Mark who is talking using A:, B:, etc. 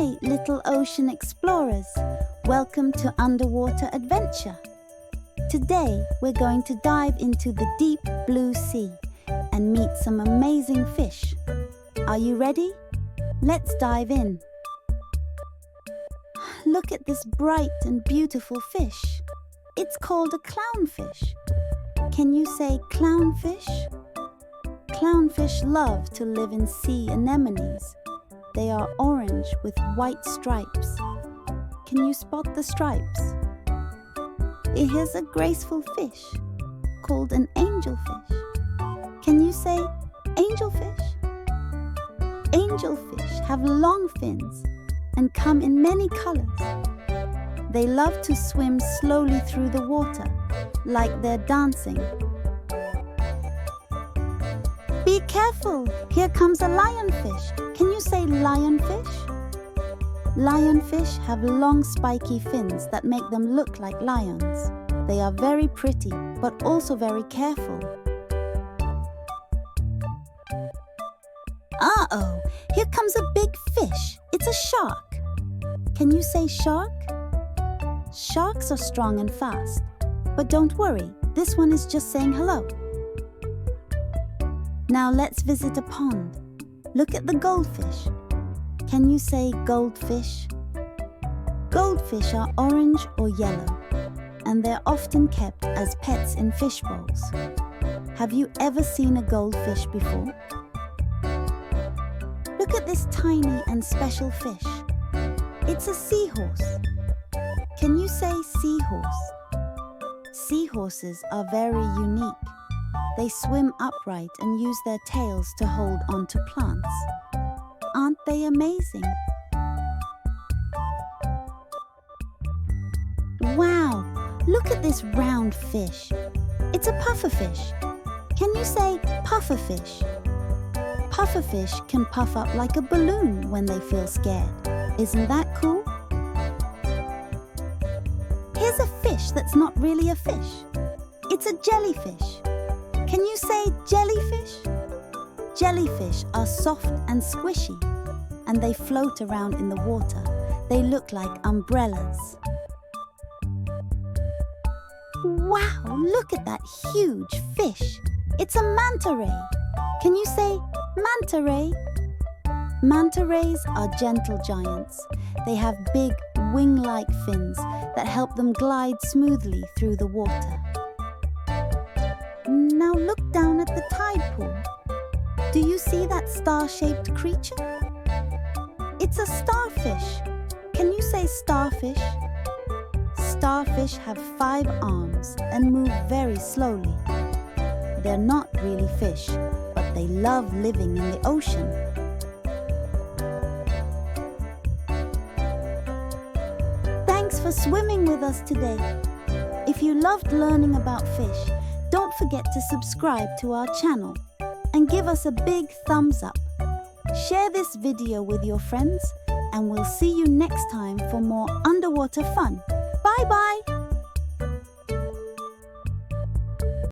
A: Hi, little ocean explorers. Welcome to Underwater Adventure. Today, we're going to dive into the deep blue sea and meet some amazing fish. Are you ready? Let's dive in. Look at this bright and beautiful fish. It's called a clownfish. Can you say clownfish? Clownfish love to live in sea anemones. They are orange with white stripes. Can you spot the stripes? Here's a graceful fish called an angelfish. Can you say angelfish? Angelfish have long fins and come in many colors. They love to swim slowly through the water, like they're dancing. Be careful! Here comes a lionfish. Can you say lionfish? Lionfish have long spiky fins that make them look like lions. They are very pretty, but also very careful. Uh-oh! Here comes a big fish. It's a shark. Can you say shark? Sharks are strong and fast. But don't worry, this one is just saying hello. Now let's visit a pond. Look at the goldfish. Can you say goldfish? Goldfish are orange or yellow, and they're often kept as pets in fish bowls. Have you ever seen a goldfish before? Look at this tiny and special fish. It's a seahorse. Can you say seahorse? Seahorses are very unique. They swim upright and use their tails to hold onto plants. Aren't they amazing? Wow! Look at this round fish. It's a pufferfish. Can you say pufferfish? Pufferfish can puff up like a balloon when they feel scared. Isn't that cool? Here's a fish that's not really a fish. It's a jellyfish. Can you say jellyfish? Jellyfish are soft and squishy, and they float around in the water. They look like umbrellas. Wow, look at that huge fish. It's a manta ray. Can you say manta ray? Manta rays are gentle giants. They have big wing-like fins that help them glide smoothly through the water. Now look down at the tide pool. Do you see that star-shaped creature? It's a starfish. Can you say starfish? Starfish have 5 arms and move very slowly. They're not really fish, but they love living in the ocean. Thanks for swimming with us today. If you loved learning about fish, don't forget to subscribe to our channel and give us a big thumbs up. Share this video with your friends, and we'll see you next time for more underwater fun. Bye-bye!